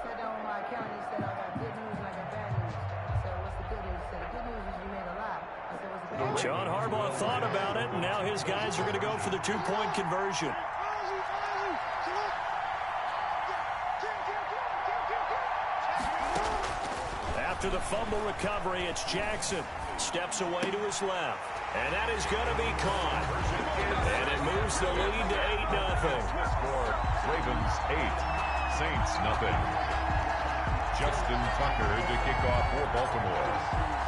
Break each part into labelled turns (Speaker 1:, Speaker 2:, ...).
Speaker 1: sat down with my accountant. He said I got good news and I got bad news. So what's the good news? He said the good news is you made a lot. I said what's the bad news?
Speaker 2: John Harbaugh thought about it, and now his guys are going to go for the two-point conversion. After the fumble recovery, it's Jackson. Steps away to his left. And that is going to be caught. And it moves the lead to 8-0.
Speaker 3: Score, Ravens 8, Saints nothing. Justin Tucker to kick off for Baltimore.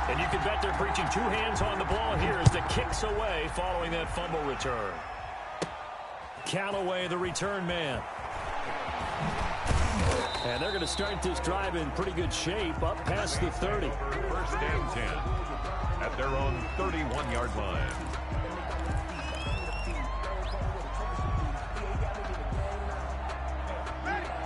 Speaker 2: And you can bet they're preaching two hands on the ball here as the kick's away following that fumble return. Callaway, the return man. And they're going to start this drive in pretty good shape, up past the 30.
Speaker 3: First and 10 at their own 31-yard line.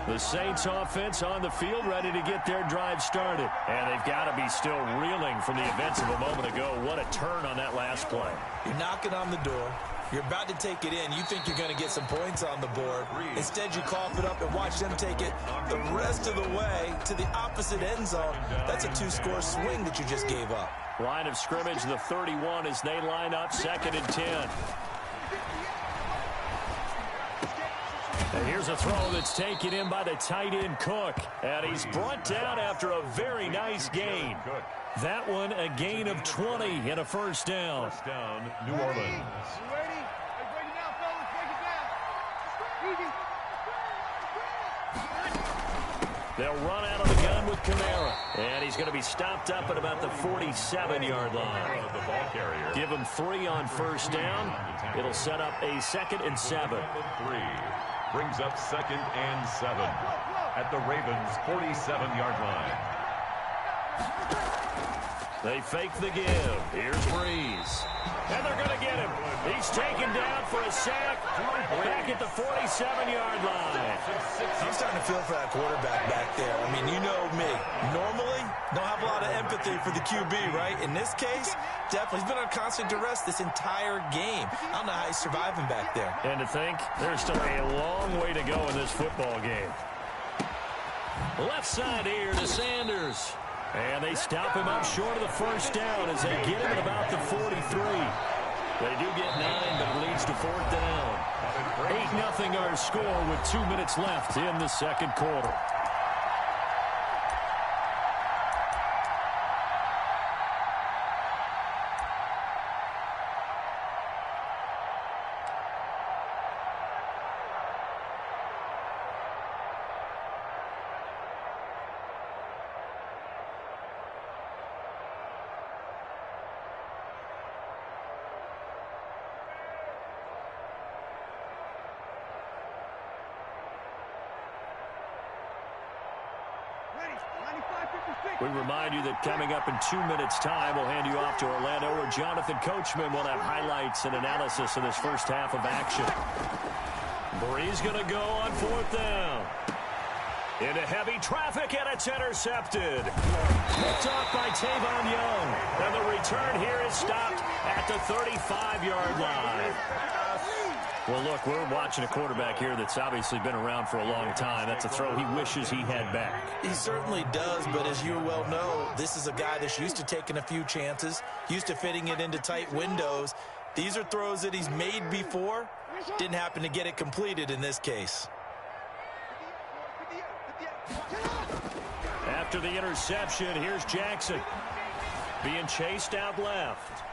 Speaker 2: The Saints offense on the field, ready to get their drive started. And they've got to be still reeling from the events of a moment ago. What a turn on that last play.
Speaker 4: You're knocking on the door. You're about to take it in. You think you're going to get some points on the board. Instead, you cough it up and watch them take it the rest of the way to the opposite end zone. That's a two-score swing that you just gave up.
Speaker 2: Line of scrimmage, the 31 as they line up, 2nd and 10. And here's a throw that's taken in by the tight end Cook. And he's brought down after a very nice gain. That one, a gain of 20 and a first down.
Speaker 3: First down, New Orleans.
Speaker 2: They'll run out of the gun with Kamara. And he's going to be stopped up at about the 47-yard line.
Speaker 3: The ball carrier.
Speaker 2: Give him 3 on first down. It'll set up a 2nd and 7.
Speaker 3: 3 brings up 2nd and 7 at the Ravens' 47-yard line.
Speaker 2: They fake the give. Here's Breeze. And they're going to get him. He's taken down for a sack back at the 47-yard line.
Speaker 4: I'm starting to feel for that quarterback back there. I mean, you know me. Normally, don't have a lot of empathy for the QB, right? In this case, definitely. He's been on constant duress this entire game. I don't know how he's surviving back there.
Speaker 2: And to think, there's still a long way to go in this football game. Left side here to Sanders. And they stop him up short of the first down as they get him at about the 43. They do get 9, but it leads to 4th down. 8-0 our score with 2 minutes left in the second quarter. We remind you that coming up in 2 minutes' time, we'll hand you off to Orlando, where Jonathan Coachman will have highlights and analysis of this first half of action. Breeze going to go on 4th down. Into heavy traffic, and it's intercepted. Picked off by Tavon Young. And the return here is stopped at the 35-yard line. Well, look, we're watching a quarterback here that's obviously been around for a long time. That's a throw he wishes he had back.
Speaker 4: He certainly does, but as you well know, this is a guy that's used to taking a few chances, used to fitting it into tight windows. These are throws that he's made before. Didn't happen to get it completed in this case.
Speaker 2: After the interception, here's Jackson. Being chased out left.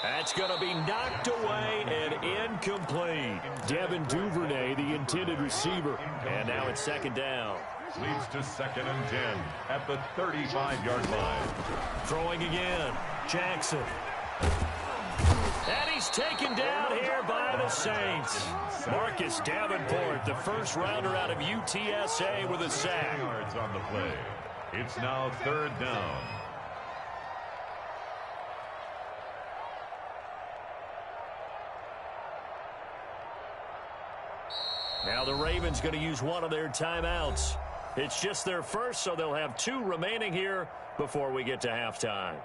Speaker 2: That's going to be knocked away and incomplete. Devin Duvernay, the intended receiver. And now it's 2nd down.
Speaker 3: Leads to 2nd and 10 at the 35-yard line.
Speaker 2: Throwing again. Jackson. And he's taken down here by the Saints. Marcus Davenport, the first rounder out of UTSA, with a sack.
Speaker 3: Yards on the play. It's now 3rd down.
Speaker 2: Now the Ravens going to use one of their timeouts. It's just their first, so they'll have 2 remaining here before we get to halftime.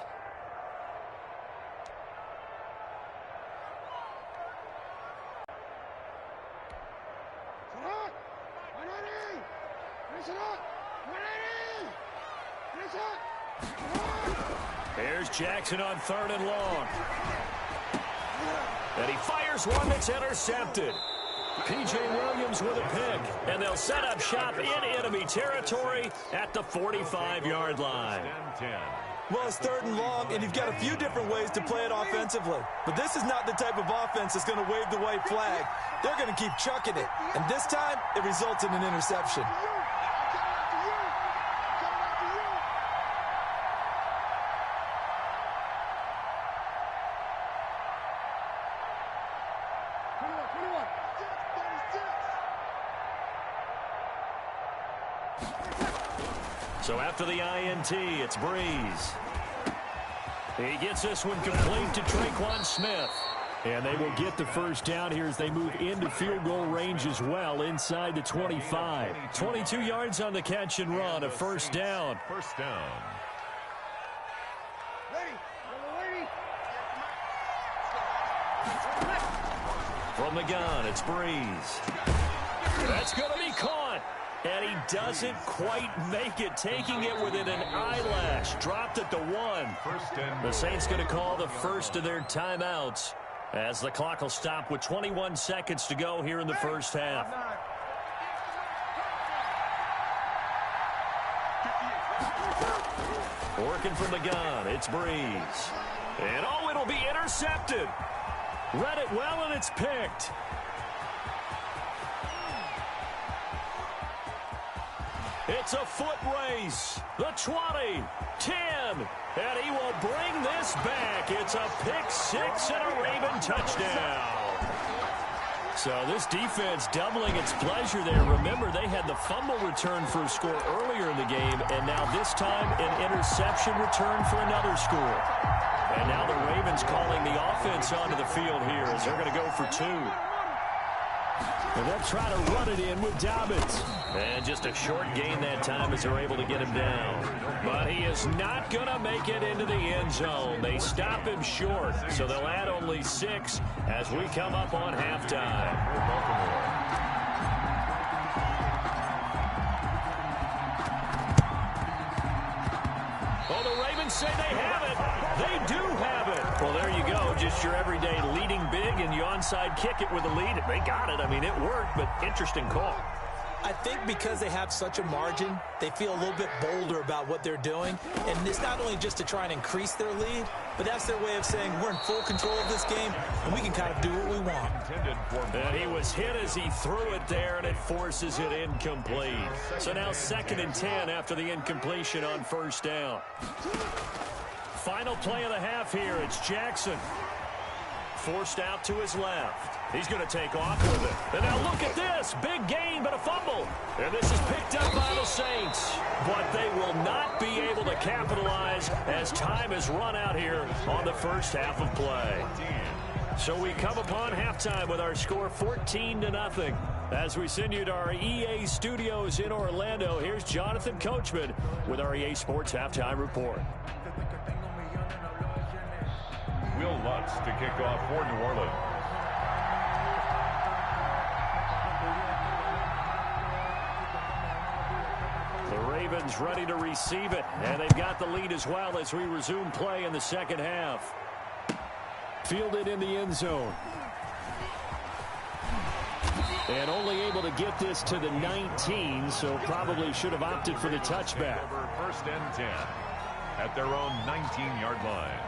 Speaker 2: Here's Jackson on 3rd and long. And he fires one that's intercepted. P.J. Williams with a pick. And they'll set up shop in enemy territory at the 45-yard line.
Speaker 4: Well, it's 3rd and long, and you've got a few different ways to play it offensively. But this is not the type of offense that's going to wave the white flag. They're going to keep chucking it. And this time, it results in an interception.
Speaker 2: So after the INT, it's Breeze. He gets this one complete to Traquan Smith. And they will get the first down here as they move into field goal range as well inside the 25. 22 yards on the catch and run, a first down.
Speaker 3: First down.
Speaker 2: From the gun, it's Breeze. That's going to be caught. And he doesn't quite make it, taking it within an eyelash. Dropped at the 1. The Saints going to call the first of their timeouts as the clock will stop with 21 seconds to go here in the first half. Working from the gun, it's Breeze. And oh, it'll be intercepted. Read it well, and it's picked. It's a foot race. The 20, 10, and he will bring this back. It's a pick six and a Raven touchdown. So this defense doubling its pleasure there. Remember, they had the fumble return for a score earlier in the game, and now this time an interception return for another score. And now the Ravens calling the offense onto the field here as they're going to go for 2. And they'll try to run it in with Dobbins. And just a short gain that time as they're able to get him down. But he is not going to make it into the end zone. They stop him short, so they'll add only 6 as we come up on halftime. Oh, the Ravens say they have it. They do have it. Well, there you go. Just your everyday leading big, and you onside kick it with a lead. They got it. I mean, it worked, but interesting call.
Speaker 4: I think because they have such a margin, they feel a little bit bolder about what they're doing. And it's not only just to try and increase their lead, but that's their way of saying we're in full control of this game, and we can kind of do what we want.
Speaker 2: And he was hit as he threw it there, and it forces it incomplete. So now 2nd and 10 after the incompletion on first down. Final play of the half here. It's Jackson. Forced out to his left. He's going to take off with it. And now look at this. Big gain, but a fumble. And this is picked up by the Saints. But they will not be able to capitalize as time has run out here on the first half of play. So we come upon halftime with our score 14-0. As we send you to our EA studios in Orlando, here's Jonathan Coachman with our EA Sports Halftime Report.
Speaker 3: Will Lutz to kick off for New Orleans.
Speaker 2: The Ravens ready to receive it, and they've got the lead as well as we resume play in the second half. Fielded in the end zone. And only able to get this to the 19, so probably should have opted for the touchback.
Speaker 3: 1st and 10 at their own 19-yard line.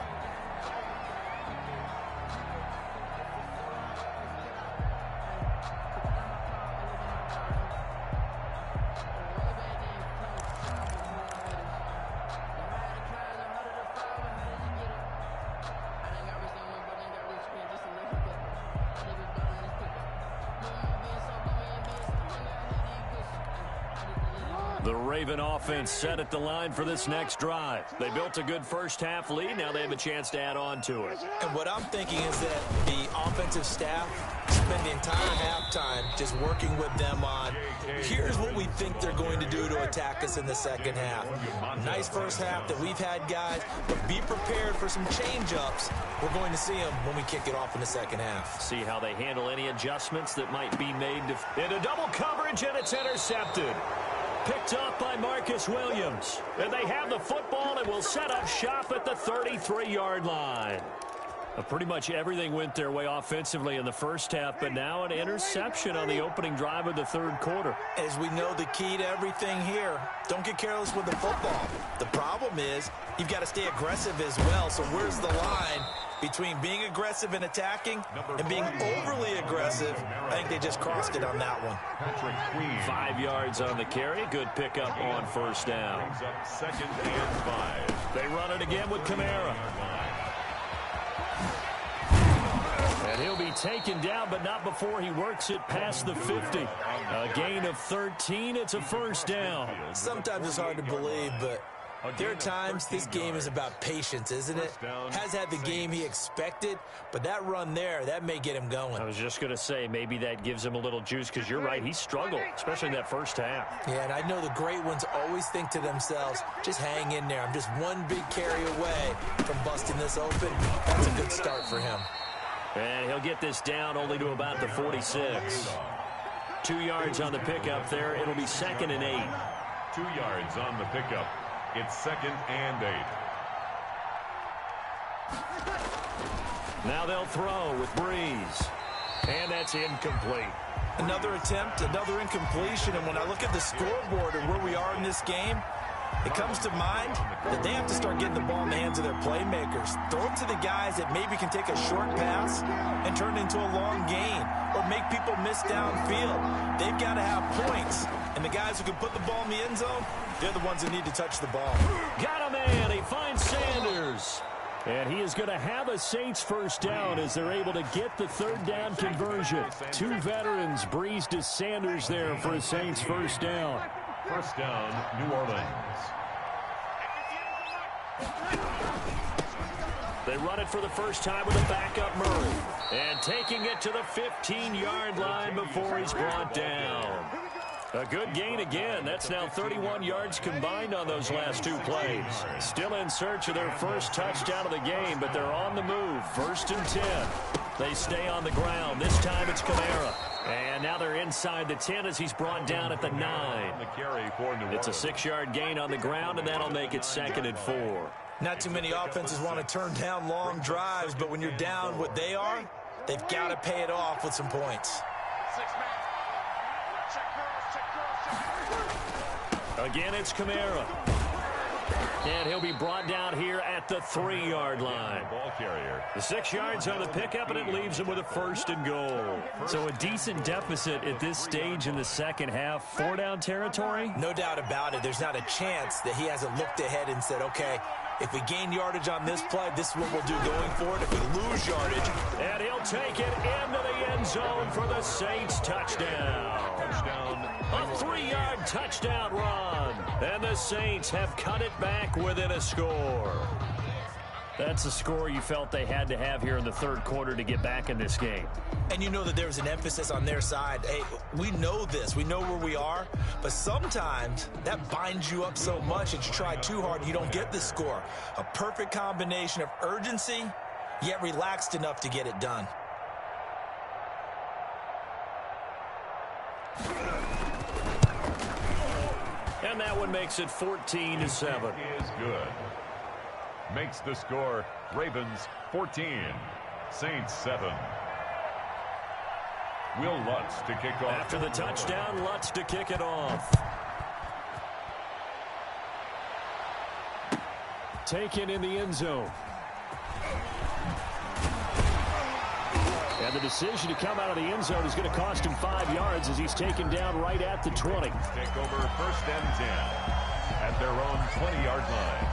Speaker 2: The Raven offense set at the line for this next drive. They built a good first half lead. Now they have a chance to add on to it.
Speaker 4: And what I'm thinking is that the offensive staff spend the entire halftime just working with them on, here's what we think they're going to do to attack us in the second half. Nice first half that we've had, guys, but be prepared for some change-ups. We're going to see them when we kick it off in the second half.
Speaker 2: See how they handle any adjustments that might be made into double coverage, and it's intercepted. Picked up by Marcus Williams. And they have the football and will set up shop at the 33-yard line. Pretty much everything went their way offensively in the first half, but now an interception on the opening drive of the third quarter.
Speaker 4: As we know, the key to everything here, don't get careless with the football. The problem is you've got to stay aggressive as well. So where's the line between being aggressive and attacking and being overly aggressive? I think they just crossed it on that one.
Speaker 2: 5 yards on the carry. Good pickup on first down.
Speaker 3: Second and 5.
Speaker 2: They run it again with Kamara. And he'll be taken down, but not before he works it past the 50. A gain of 13. It's a first down.
Speaker 4: Sometimes it's hard to believe, but there are times this game is about patience, isn't it? Has had the game he expected, but that run there, that may get him going.
Speaker 2: I was just going to say, maybe that gives him a little juice, because you're right, he struggled, especially in that first half.
Speaker 4: Yeah, and I know the great ones always think to themselves, just hang in there. I'm just one big carry away from busting this open. That's a good start for him.
Speaker 2: And he'll get this down only to about the 46. 2 yards on the pickup there. It'll be second and 8.
Speaker 3: 2 yards on the pickup. It's second and 8.
Speaker 2: Now they'll throw with Breeze. And that's incomplete.
Speaker 4: Another attempt, another incompletion. And when I look at the scoreboard and where we are in this game, it comes to mind that they have to start getting the ball in the hands of their playmakers. Throw it to the guys that maybe can take a short pass and turn it into a long gain or make people miss downfield. They've got to have points. And the guys who can put the ball in the end zone, they're the ones that need to touch the ball.
Speaker 2: Got a man. He finds Sanders. And he is going to have a Saints first down as they're able to get the third down conversion. 2 veterans, Breeze to Sanders there for a Saints first down.
Speaker 3: First down, New Orleans.
Speaker 2: They run it for the first time with a backup Murray. And taking it to the 15-yard line before he's brought down. A good gain again. That's now 31 yards combined on those last 2 plays. Still in search of their first touchdown of the game, but they're on the move. First and 10. They stay on the ground. This time it's Kamara. And now they're inside the 10 as he's brought down at the 9. It's a 6-yard gain on the ground, and that'll make it second and 4.
Speaker 4: Not too many offenses want to turn down long drives, but when you're down what they are, they've got to pay it off with some points.
Speaker 2: Again, it's Kamara. And he'll be brought down here at the 3-yard line.
Speaker 3: Ball carrier.
Speaker 2: The 6 yards on the pickup, and it leaves him with a first and goal. So a decent deficit at this stage in the second half. 4-down territory?
Speaker 4: No doubt about it. There's not a chance that he hasn't looked ahead and said, okay, if we gain yardage on this play, this is what we'll do going forward. If we lose yardage.
Speaker 2: And he'll take it into the end zone for the Saints touchdown. A 3-yard touchdown run. And the Saints have cut it back within a score. That's a score you felt they had to have here in the third quarter to get back in this game.
Speaker 4: And you know that there's an emphasis on their side. Hey, we know this. We know where we are. But sometimes that binds you up so much that you try too hard and you don't get the score. A perfect combination of urgency, yet relaxed enough to get it done.
Speaker 2: And that one makes it 14-7.
Speaker 3: Is good. Makes the score Ravens 14, Saints 7. Will Lutz to kick off.
Speaker 2: After the touchdown, Lutz to kick it off. Taken in the end zone. And the decision to come out of the end zone is going to cost him 5 yards as he's taken down right at the 20.
Speaker 3: Take over first and 10 at their own 20-yard line.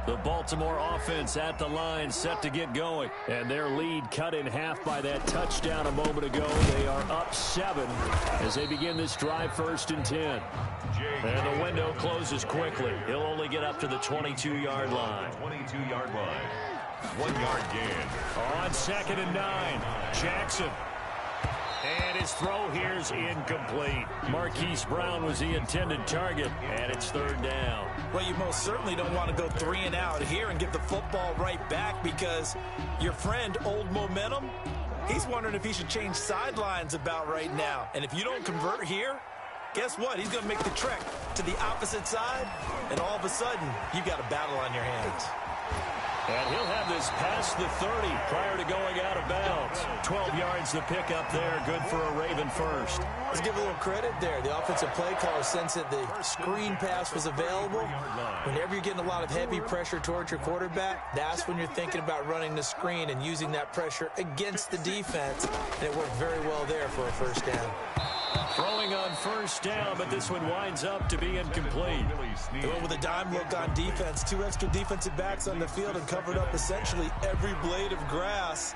Speaker 2: The Baltimore offense at the line set to get going. And their lead cut in half by that touchdown a moment ago. They are up 7 as they begin this drive first and 10. And the window closes quickly. He'll only get up to the 22-yard line.
Speaker 3: 22-yard line. 1-yard gain.
Speaker 2: On second and 9, Jackson. And his throw here's incomplete. Marquise Brown was the intended target, and it's third down.
Speaker 4: Well, you most certainly don't want to go 3 and out here and get the football right back because your friend, Old Momentum, He's wondering if he should change sidelines about right now. And if you don't convert here, guess what? He's going to make the trek to the opposite side, and all of a sudden, you've got a battle on your hands.
Speaker 2: And he'll have this past the 30 prior to going out of bounds. 12 yards to pick up there. Good for a Raven first.
Speaker 4: Let's give a little credit there. The offensive play caller sensed that the screen pass was available. Whenever you're getting a lot of heavy pressure towards your quarterback, that's when you're thinking about running the screen and using that pressure against the defense. And it worked very well there for a first down.
Speaker 2: Throwing on first down, but this one winds up to be incomplete.
Speaker 4: They went with a dime look on defense. 2 extra defensive backs on the field and covered up essentially every blade of grass.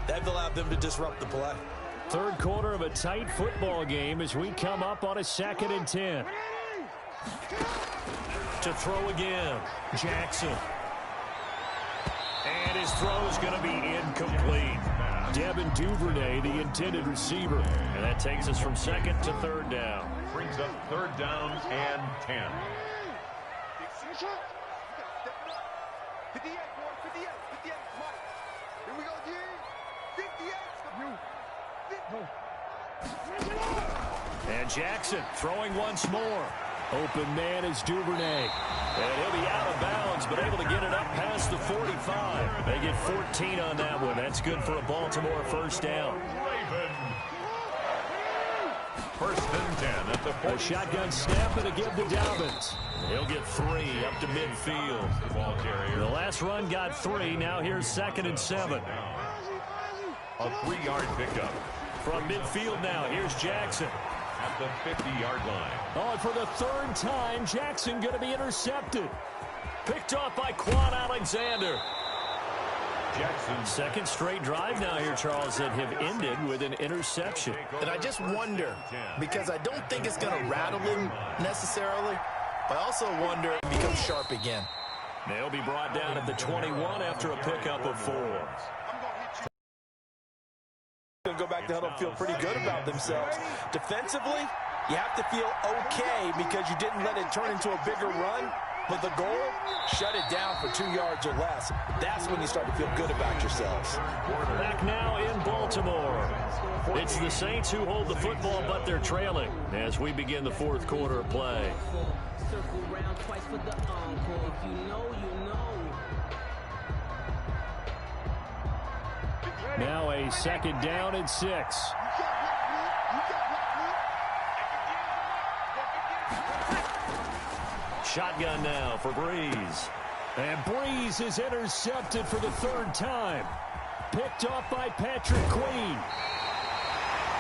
Speaker 4: That allowed them to disrupt the play.
Speaker 2: Third quarter of a tight football game as we come up on a 2nd and 10. To throw again, Jackson. And his throw is going to be incomplete. Devin Duvernay, the intended receiver. And that takes us from 2nd to 3rd down.
Speaker 3: Brings up 3rd down and 10.
Speaker 2: And Jackson throwing once more. Open man is Duvernay. And he'll be out of bounds, but able to get it up past the 45. They get 14 on that one. That's good for a Baltimore first down.
Speaker 3: First and 10 at the 40.
Speaker 2: A shotgun snap and a give to Dobbins. He'll get 3 up to midfield.
Speaker 3: Ball carrier.
Speaker 2: The last run got 3. Now here's 2nd and 7.
Speaker 3: A 3-yard pickup.
Speaker 2: From midfield now, here's Jackson.
Speaker 3: At the 50-yard line.
Speaker 2: Oh, and for the 3rd time, Jackson going to be intercepted. Picked off by Quan Alexander.
Speaker 3: Jackson.
Speaker 2: Second straight drive now here, Charles, that have ended with an interception.
Speaker 4: And I just wonder, because I don't think it's going to rattle him necessarily, but I also wonder if he becomes sharp again.
Speaker 2: They'll be brought down at the 21 after a pickup of 4.
Speaker 4: Going to go back to huddle and feel pretty good about themselves. Defensively, you have to feel okay because you didn't let it turn into a bigger run. But the goal, shut it down for 2 yards or less. That's when you start to feel good about yourselves.
Speaker 2: Back now in Baltimore. It's the Saints who hold the football, but they're trailing as we begin the 4th quarter of play. Now a 2nd down and 6. Shotgun now for Breeze. And Breeze is intercepted for the 3rd time. Picked off by Patrick Queen.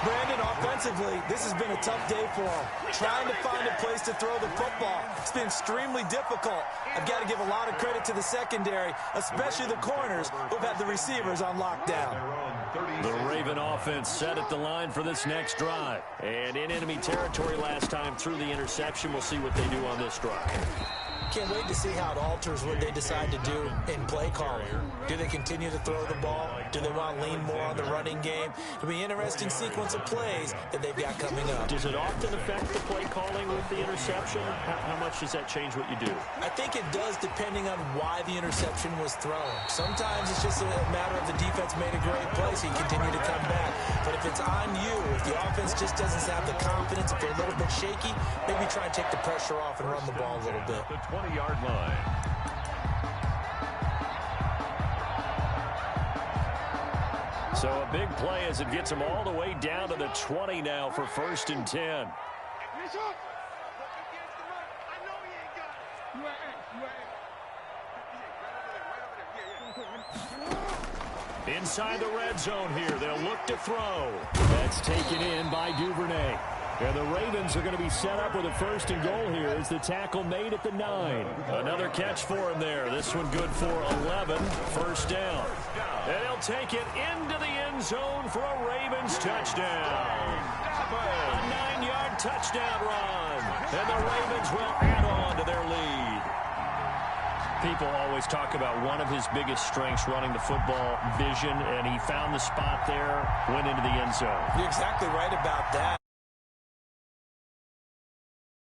Speaker 4: Brandon, offensively, this has been a tough day for him. Trying to find a place to throw the football. It's been extremely difficult. I've got to give a lot of credit to the secondary, especially the corners who've had the receivers on lockdown.
Speaker 2: The Raven offense set at the line for this next drive. And in enemy territory last time through the interception. We'll see what they do on this drive.
Speaker 4: Can't wait to see how it alters what they decide to do in play calling. Do they continue to throw the ball? Do they want to lean more on the running game? It'll be an interesting sequence of plays that they've got coming up.
Speaker 2: Does it often affect the play calling with the interception? How much does that change what you do?
Speaker 4: I think it does depending on why the interception was thrown. Sometimes it's just a matter of the defense made a great play, so you continue to come back. But if it's on you, if the offense just doesn't have the confidence, if they're a little bit shaky, maybe try and take the pressure off and run the ball a little bit.
Speaker 3: The 20-yard line.
Speaker 2: So a big play as it gets them all the way down to the 20 now for 1st and 10. Inside the red zone here, they'll look to throw. That's taken in by Duvernay. And the Ravens are going to be set up with a 1st and goal here as the tackle made at the 9. Another catch for him there. This one good for 11. 1st down. And he'll take it into the end zone for a Ravens touchdown. A 9-yard touchdown run. And the Ravens will add on to their lead. People always talk about one of his biggest strengths running the football, vision, and he found the spot there, went into the end zone.
Speaker 4: You're exactly right about that.